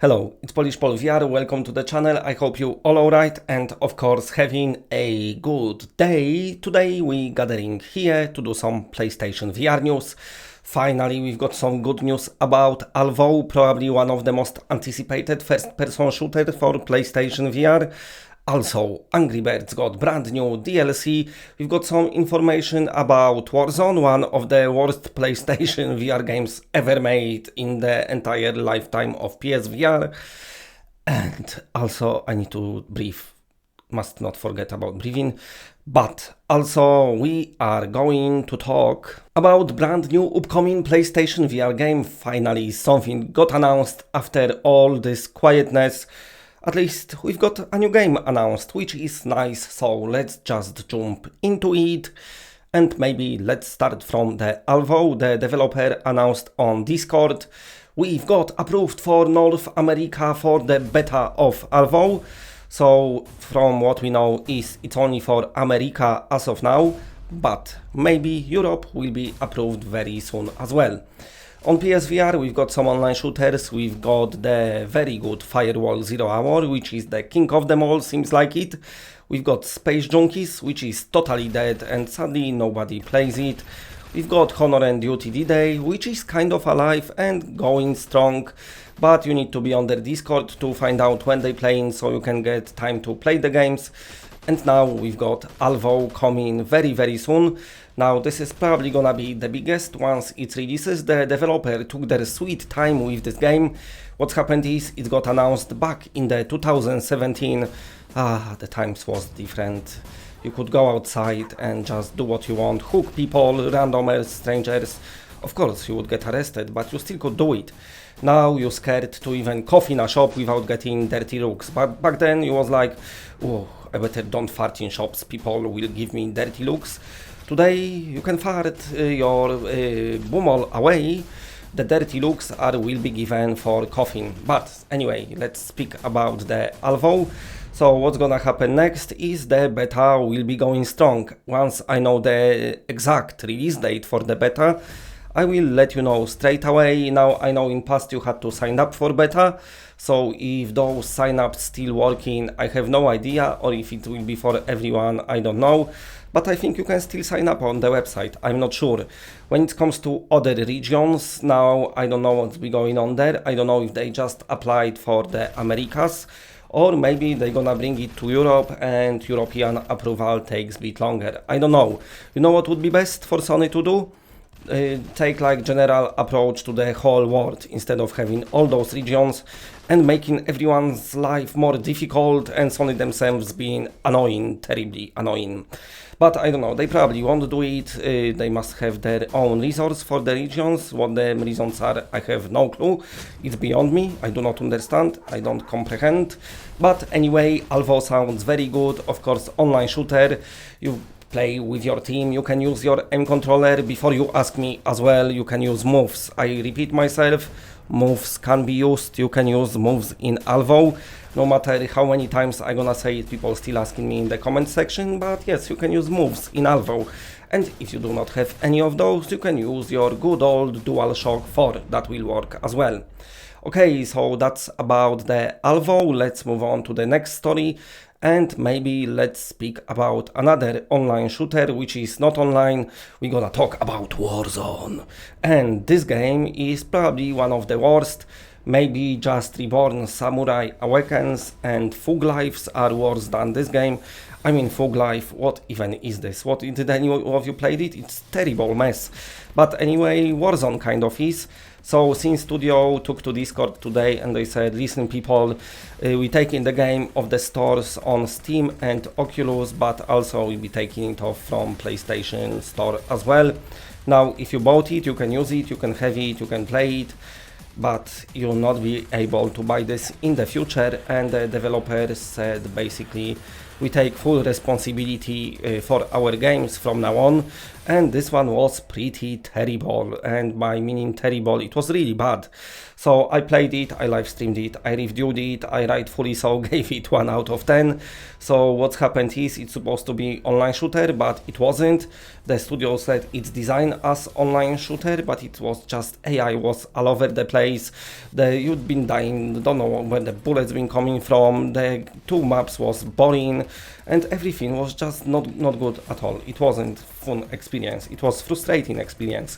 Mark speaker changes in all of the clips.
Speaker 1: Hello, it's PolishPolVR, welcome to the channel, I hope you all alright and of course having a good day. Today we gathering here to do some PlayStation VR news. Finally we've got some good news about Alvo, probably one of the most anticipated first-person shooter for PlayStation VR. Also, Angry Birds got brand new DLC. We've got some information about Warzone, one of the worst PlayStation VR games ever made in the entire lifetime of PSVR. And also, I need to breathe. Must not forget about breathing. But also, we are going to talk about brand new upcoming PlayStation VR game. Finally, something got announced after all this quietness. At least we've got a new game announced, which is nice, so let's just jump into it. And maybe let's start from the Alvo, the developer announced on Discord. We've got approved for North America for the beta of Alvo. So from what we know is it's only for America as of now, but maybe Europe will be approved very soon as well. On PSVR we've got some online shooters, we've got the very good Firewall 0 Hour, which is the king of them all, seems like it. We've got Space Junkies, which is totally dead and sadly nobody plays it. We've got Honor and Duty D-Day, which is kind of alive and going strong, but you need to be on their Discord to find out when they playing so you can get time to play the games. And now we've got Alvo coming very soon. Now this is probably gonna be the biggest once it releases. The developer took their sweet time with this game. What's happened is it got announced back in the 2017. The times was different. You could go outside and just do what you want, hook people, randomers, strangers. Of course you would get arrested, but you still could do it. Now you're scared to even cough in a shop without getting dirty looks. But back then you was like, oh, I better don't fart in shops, people will give me dirty looks. Today you can fart your bummel away, the dirty looks will be given for coughing. But anyway, let's speak about the Alvo. So what's gonna happen next is the beta will be going strong. Once I know the exact release date for the beta, I will let you know straight away. Now I know in past you had to sign up for beta, so if those sign-ups still working, I have no idea, or if it will be for everyone, I don't know. But I think you can still sign up on the website, I'm not sure. When it comes to other regions, now I don't know what's be going on there. I don't know if they just applied for the Americas, or maybe they're gonna bring it to Europe and European approval takes a bit longer. I don't know. You know what would be best for Sony to do? Take like general approach to the whole world instead of having all those regions and making everyone's life more difficult and Sony themselves being annoying, terribly annoying. But I don't know, they probably won't do it. They must have their own resource for the regions. What the reasons are, I have no clue. It's beyond me, I do not understand, I don't comprehend. But anyway, Alvo sounds very good. Of course, online shooter, you play with your team, you can use your aim controller. Before you ask me as well, you can use moves. I repeat myself, moves can be used, you can use moves in Alvo. No matter how many times I'm gonna say it, people still asking me in the comment section, but yes, you can use moves in Alvo. And if you do not have any of those, you can use your good old DualShock 4, that will work as well. Okay, so that's about the Alvo. Let's move on to the next story. And maybe let's speak about another online shooter which is not online. We're gonna talk about Warzone. And this game is probably one of the worst. Maybe just Reborn, Samurai Awakens and Fug Lives are worse than this game. I mean, Fug Life, what even is this? What did any of you played it? It's terrible mess. But anyway, Warzone kind of is. So Sin Studio took to Discord today and they said, listen people, we taking the game off the stores on Steam and Oculus, but also we'll be taking it off from PlayStation Store as well. Now if you bought it, you can use it, you can have it, you can play it, but you'll not be able to buy this in the future. And the developers said basically we take full responsibility for our games from now on, and this one was pretty terrible, and by meaning terrible, it was really bad. So I played it, I live streamed it, I reviewed it, I rightfully so gave it 1 out of 10. So what's happened is it's supposed to be online shooter, but it wasn't. The studio said it's designed as online shooter, but it was just AI was all over the place. You'd been dying, don't know where the bullets been coming from, the 2 maps was boring, and everything was just not good at all. It wasn't fun experience, it was frustrating experience.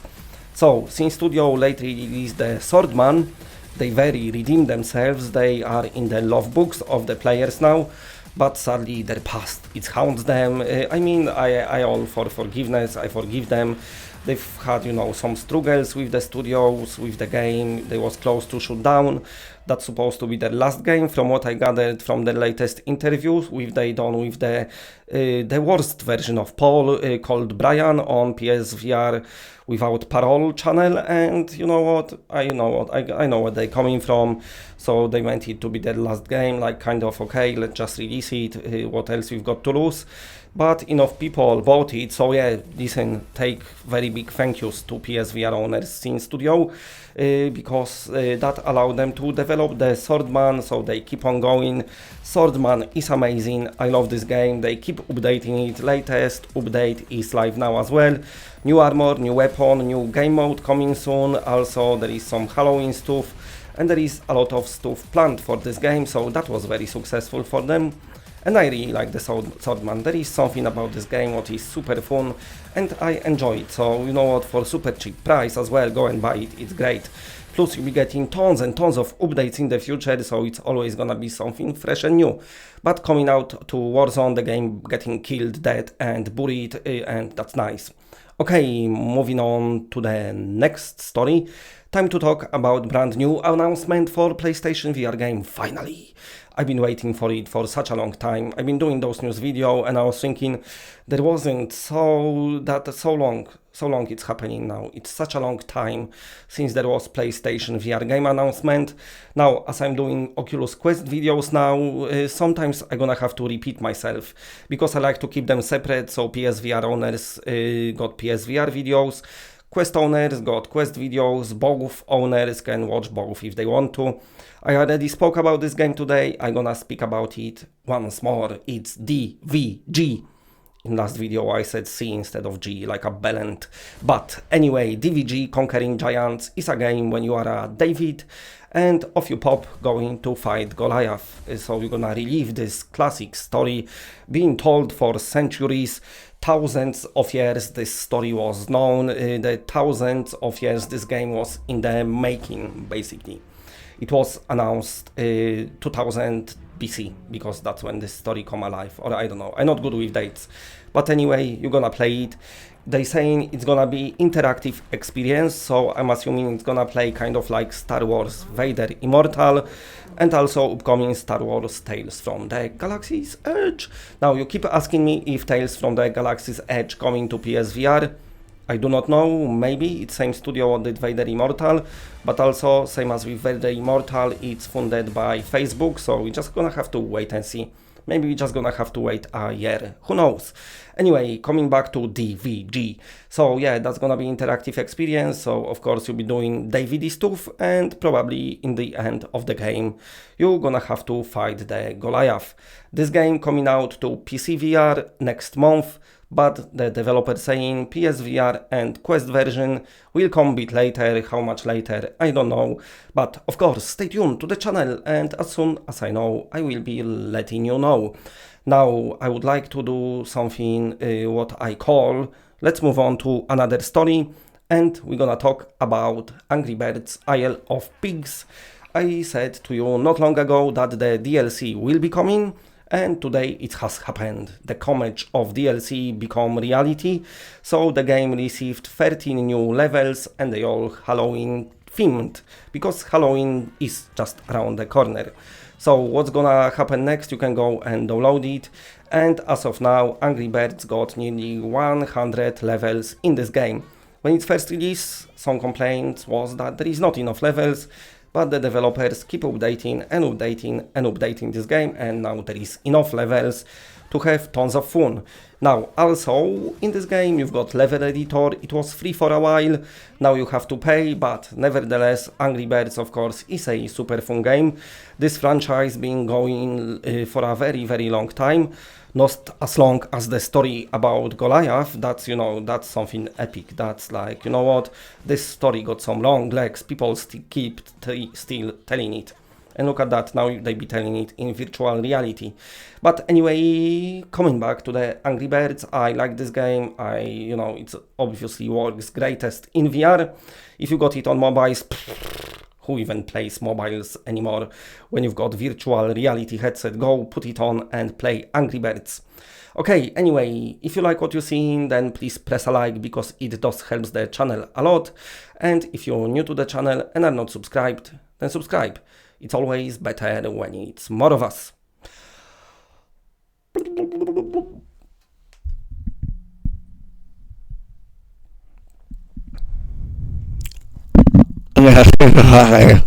Speaker 1: So, since studio lately released the Swordman, they very redeemed themselves, they are in the love books of the players now, but sadly their past, it haunts them. I mean, I all for forgiveness, I forgive them. They've had, you know, some struggles with the studios, with the game, they was close to shut down. That's supposed to be their last game, from what I gathered from the latest interviews with they done with the worst version of Paul, called Brian on PSVR without parole channel. And you know what, I know where they're coming from. So they meant it to be their last game, like kind of okay, let's just release it, what else we've got to lose. But enough people bought it, so yeah, listen, take very big thank yous to PSVR owners in studio, because that allowed them to develop the Swordman, so they keep on going. Swordman is amazing, I love this game, they keep updating it, latest update is live now as well. New armor, new weapon, new game mode coming soon, also there is some Halloween stuff, and there is a lot of stuff planned for this game, so that was very successful for them. And I really like the Swordman. There is something about this game what is super fun, and I enjoy it. So you know what, for super cheap price as well, go and buy it, it's great. Plus you'll be getting tons and tons of updates in the future, so it's always gonna be something fresh and new. But coming out to Warzone, the game getting killed, dead and buried, and that's nice. Okay, moving on to the next story. Time to talk about brand new announcement for PlayStation VR game, finally. I've been waiting for it for such a long time. I've been doing those news video and I was thinking there wasn't so long it's happening now. It's such a long time since there was PlayStation VR game announcement. Now, as I'm doing Oculus Quest videos now, sometimes I'm gonna have to repeat myself because I like to keep them separate. So PSVR owners got PSVR videos, Quest owners got Quest videos, both owners can watch both if they want to. I already spoke about this game today, I'm gonna speak about it once more. It's DVG. In last video I said C instead of G, like a bellend. But anyway, DVG Conquering Giants is a game when you are a David and off you pop going to fight Goliath. So you're gonna relive this classic story being told for centuries. Thousands of years this story was known, the thousands of years this game was in the making, basically. It was announced 2000 BC, because that's when this story come alive, or I don't know, I'm not good with dates. But anyway, you're gonna play it. They saying it's gonna be interactive experience, so I'm assuming it's gonna play kind of like Star Wars Vader Immortal, and also upcoming Star Wars Tales from the Galaxy's Edge. Now you keep asking me if Tales from the Galaxy's Edge coming to PSVR. I do not know, maybe it's same studio that did Vader Immortal, but also same as with Vader Immortal, it's funded by Facebook, so we're just gonna have to wait and see. Maybe we're just gonna have to wait a year, who knows. Anyway, coming back to DVG. So yeah, that's gonna be interactive experience, so of course you'll be doing DVD stuff, and probably in the end of the game, you're gonna have to fight the Goliath. This game coming out to PC VR next month, but the developer saying PSVR and Quest version will come a bit later. How much later, I don't know. But of course, stay tuned to the channel, and as soon as I know, I will be letting you know. Now, I would like to do something what I call, let's move on to another story, and we're gonna talk about Angry Birds Isle of Pigs. I said to you not long ago that the DLC will be coming, and today it has happened. The coverage of DLC become reality, so the game received 13 new levels and they all Halloween themed, because Halloween is just around the corner. So what's gonna happen next? You can go and download it, and as of now Angry Birds got nearly 100 levels in this game. When it first released, some complaints was that there is not enough levels. but the developers keep updating and updating and updating this game, and now there is enough levels to have tons of fun. Now, also, in this game you've got level editor. It was free for a while, now you have to pay, but nevertheless, Angry Birds, of course, is a super fun game. This franchise been going for a very, very long time. Not as long as the story about Goliath. That's, you know, that's something epic. That's like, you know what, this story got some long legs, people keep still telling it. And look at that, now they be telling it in virtual reality. But anyway, coming back to the Angry Birds, I like this game. You know, it's obviously works greatest in VR. If you got it on mobiles, who even plays mobiles anymore? When you've got virtual reality headset, go put it on and play Angry Birds. Okay, anyway, if you like what you're seeing, then please press a like, because it does help the channel a lot. And if you're new to the channel and are not subscribed, then subscribe. It's always better when it's more of us.
Speaker 2: Ja,